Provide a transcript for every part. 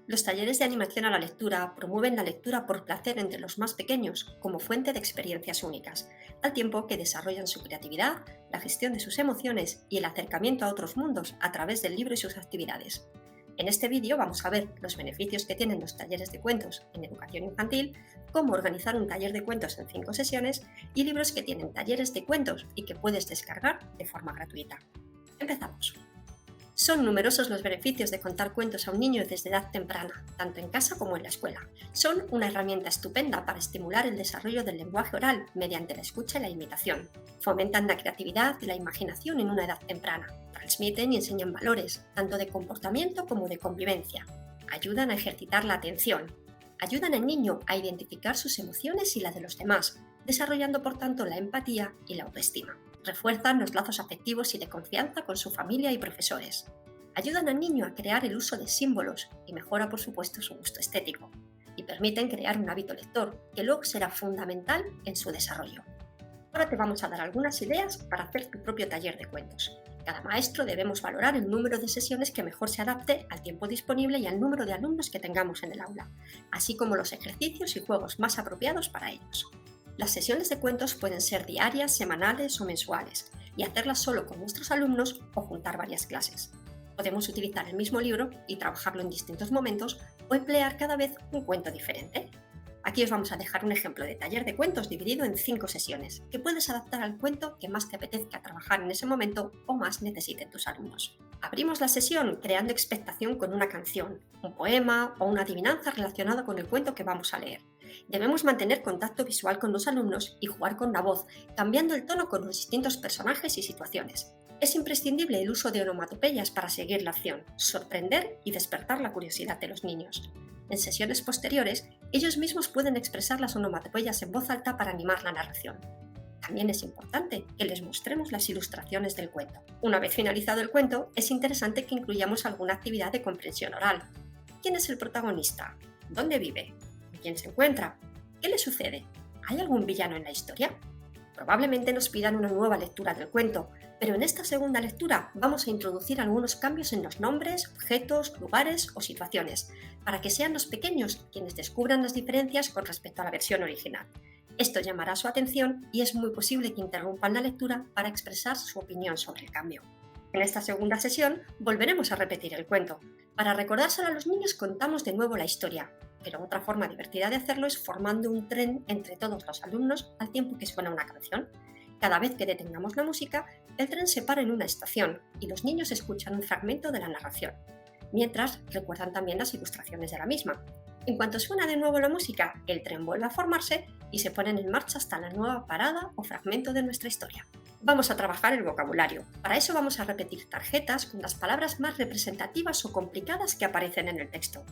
Los talleres de animación a la lectura promueven la lectura por placer entre los más pequeños como fuente de experiencias únicas, al tiempo que desarrollan su creatividad, la gestión de sus emociones y el acercamiento a otros mundos a través del libro y sus actividades. En este vídeo vamos a ver los beneficios que tienen los talleres de cuentos en educación infantil, cómo organizar un taller de cuentos en 5 sesiones y libros que tienen talleres de cuentos y que puedes descargar de forma gratuita. Empezamos. Son numerosos los beneficios de contar cuentos a un niño desde edad temprana, tanto en casa como en la escuela. Son una herramienta estupenda para estimular el desarrollo del lenguaje oral mediante la escucha y la imitación. Fomentan la creatividad y la imaginación en una edad temprana. Transmiten y enseñan valores, tanto de comportamiento como de convivencia. Ayudan a ejercitar la atención. Ayudan al niño a identificar sus emociones y las de los demás, desarrollando por tanto la empatía y la autoestima. Refuerzan los lazos afectivos y de confianza con su familia y profesores. Ayudan al niño a crear el uso de símbolos y mejora por supuesto su gusto estético. Y permiten crear un hábito lector, que luego será fundamental en su desarrollo. Ahora te vamos a dar algunas ideas para hacer tu propio taller de cuentos. Cada maestro debemos valorar el número de sesiones que mejor se adapte al tiempo disponible y al número de alumnos que tengamos en el aula, así como los ejercicios y juegos más apropiados para ellos. Las sesiones de cuentos pueden ser diarias, semanales o mensuales, y hacerlas solo con nuestros alumnos o juntar varias clases. Podemos utilizar el mismo libro y trabajarlo en distintos momentos o emplear cada vez un cuento diferente. Aquí os vamos a dejar un ejemplo de taller de cuentos dividido en 5 sesiones, que puedes adaptar al cuento que más te apetezca trabajar en ese momento o más necesiten tus alumnos. Abrimos la sesión creando expectación con una canción, un poema o una adivinanza relacionada con el cuento que vamos a leer. Debemos mantener contacto visual con los alumnos y jugar con la voz, cambiando el tono con los distintos personajes y situaciones. Es imprescindible el uso de onomatopeyas para seguir la acción, sorprender y despertar la curiosidad de los niños. En sesiones posteriores, ellos mismos pueden expresar las onomatopeyas en voz alta para animar la narración. También es importante que les mostremos las ilustraciones del cuento. Una vez finalizado el cuento, es interesante que incluyamos alguna actividad de comprensión oral. ¿Quién es el protagonista? ¿Dónde vive? ¿Con quién se encuentra? ¿Qué le sucede? ¿Hay algún villano en la historia? Probablemente nos pidan una nueva lectura del cuento, pero en esta segunda lectura vamos a introducir algunos cambios en los nombres, objetos, lugares o situaciones, para que sean los pequeños quienes descubran las diferencias con respecto a la versión original. Esto llamará su atención y es muy posible que interrumpan la lectura para expresar su opinión sobre el cambio. En esta segunda sesión volveremos a repetir el cuento. Para recordárselo a los niños contamos de nuevo la historia, pero otra forma divertida de hacerlo es formando un tren entre todos los alumnos al tiempo que suena una canción. Cada vez que detengamos la música, el tren se para en una estación y los niños escuchan un fragmento de la narración, mientras recuerdan también las ilustraciones de la misma. En cuanto suena de nuevo la música, el tren vuelve a formarse y se ponen en marcha hasta la nueva parada o fragmento de nuestra historia. Vamos a trabajar el vocabulario. Para eso vamos a repetir tarjetas con las palabras más representativas o complicadas que aparecen en el texto.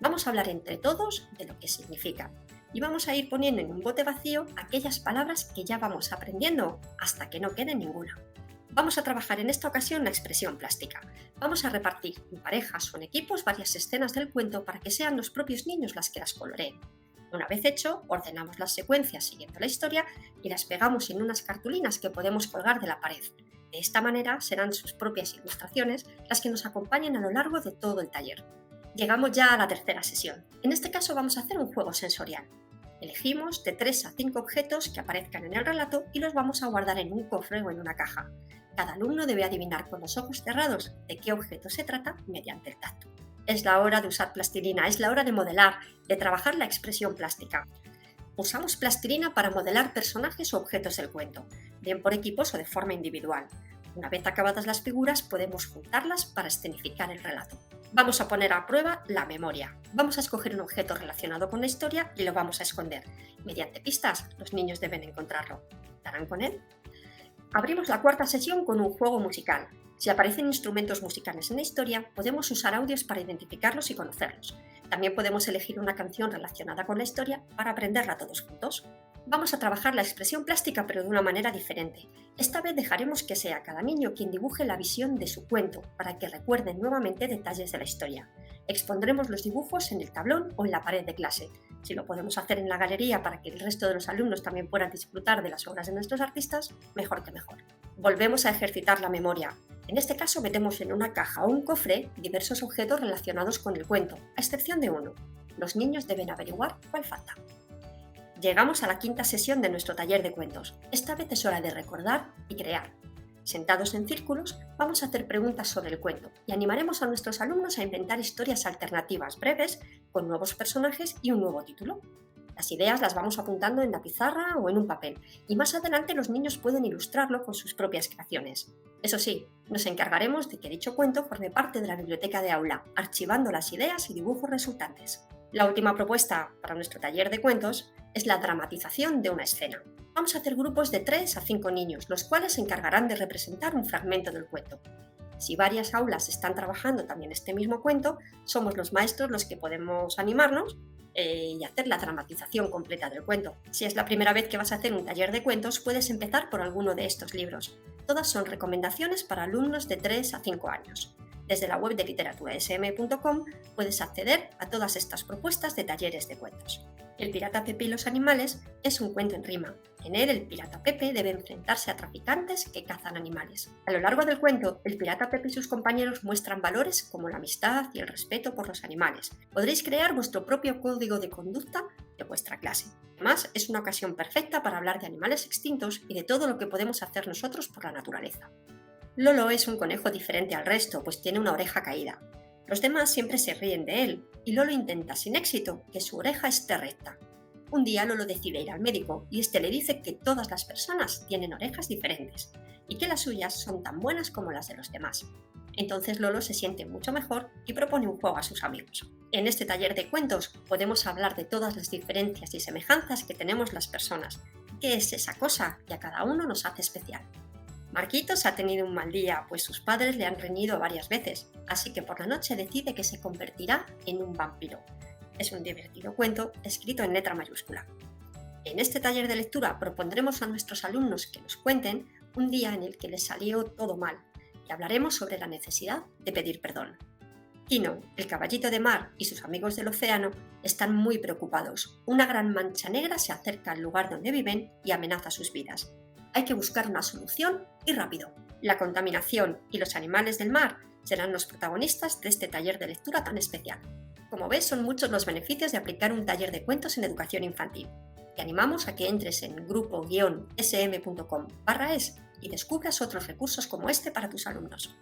Vamos a hablar entre todos de lo que significa y vamos a ir poniendo en un bote vacío aquellas palabras que ya vamos aprendiendo hasta que no quede ninguna. Vamos a trabajar en esta ocasión la expresión plástica. Vamos a repartir en parejas o en equipos varias escenas del cuento para que sean los propios niños las que las coloreen. Una vez hecho, ordenamos las secuencias siguiendo la historia y las pegamos en unas cartulinas que podemos colgar de la pared. De esta manera serán sus propias ilustraciones las que nos acompañen a lo largo de todo el taller. Llegamos ya a la tercera sesión. En este caso vamos a hacer un juego sensorial. Elegimos de 3 a 5 objetos que aparezcan en el relato y los vamos a guardar en un cofre o en una caja. Cada alumno debe adivinar con los ojos cerrados de qué objeto se trata mediante el tacto. Es la hora de usar plastilina, es la hora de modelar, de trabajar la expresión plástica. Usamos plastilina para modelar personajes o objetos del cuento, bien por equipos o de forma individual. Una vez acabadas las figuras, podemos juntarlas para escenificar el relato. Vamos a poner a prueba la memoria. Vamos a escoger un objeto relacionado con la historia y lo vamos a esconder. Mediante pistas, los niños deben encontrarlo. ¿Darán con él? Abrimos la cuarta sesión con un juego musical. Si aparecen instrumentos musicales en la historia, podemos usar audios para identificarlos y conocerlos. También podemos elegir una canción relacionada con la historia para aprenderla todos juntos. Vamos a trabajar la expresión plástica pero de una manera diferente. Esta vez dejaremos que sea cada niño quien dibuje la visión de su cuento para que recuerden nuevamente detalles de la historia. Expondremos los dibujos en el tablón o en la pared de clase. Si lo podemos hacer en la galería para que el resto de los alumnos también puedan disfrutar de las obras de nuestros artistas, mejor que mejor. Volvemos a ejercitar la memoria. En este caso metemos en una caja o un cofre diversos objetos relacionados con el cuento, a excepción de uno. Los niños deben averiguar cuál falta. Llegamos a la quinta sesión de nuestro taller de cuentos. Esta vez es hora de recordar y crear. Sentados en círculos, vamos a hacer preguntas sobre el cuento y animaremos a nuestros alumnos a inventar historias alternativas breves con nuevos personajes y un nuevo título. Las ideas las vamos apuntando en la pizarra o en un papel y más adelante los niños pueden ilustrarlo con sus propias creaciones. Eso sí, nos encargaremos de que dicho cuento forme parte de la biblioteca de aula, archivando las ideas y dibujos resultantes. La última propuesta para nuestro taller de cuentos es la dramatización de una escena. Vamos a hacer grupos de 3 a 5 niños, los cuales se encargarán de representar un fragmento del cuento. Si varias aulas están trabajando también este mismo cuento, somos los maestros los que podemos animarnos y hacer la dramatización completa del cuento. Si es la primera vez que vas a hacer un taller de cuentos, puedes empezar por alguno de estos libros. Todas son recomendaciones para alumnos de 3 a 5 años. Desde la web de literaturasm.com puedes acceder a todas estas propuestas de talleres de cuentos. El pirata Pepe y los animales es un cuento en rima. En él, el pirata Pepe debe enfrentarse a traficantes que cazan animales. A lo largo del cuento, el pirata Pepe y sus compañeros muestran valores como la amistad y el respeto por los animales. Podréis crear vuestro propio código de conducta de vuestra clase. Además, es una ocasión perfecta para hablar de animales extintos y de todo lo que podemos hacer nosotros por la naturaleza. Lolo es un conejo diferente al resto, pues tiene una oreja caída. Los demás siempre se ríen de él, y Lolo intenta sin éxito que su oreja esté recta. Un día Lolo decide ir al médico, y este le dice que todas las personas tienen orejas diferentes, y que las suyas son tan buenas como las de los demás. Entonces Lolo se siente mucho mejor y propone un juego a sus amigos. En este taller de cuentos podemos hablar de todas las diferencias y semejanzas que tenemos las personas. ¿Qué es esa cosa que a cada uno nos hace especial? Marquitos ha tenido un mal día, pues sus padres le han reñido varias veces, así que por la noche decide que se convertirá en un vampiro. Es un divertido cuento escrito en letra mayúscula. En este taller de lectura propondremos a nuestros alumnos que nos cuenten un día en el que les salió todo mal y hablaremos sobre la necesidad de pedir perdón. Kino, el caballito de mar y sus amigos del océano están muy preocupados. Una gran mancha negra se acerca al lugar donde viven y amenaza sus vidas. Hay que buscar una solución y rápido. La contaminación y los animales del mar serán los protagonistas de este taller de lectura tan especial. Como ves, son muchos los beneficios de aplicar un taller de cuentos en educación infantil. Te animamos a que entres en grupo-sm.com/es y descubras otros recursos como este para tus alumnos.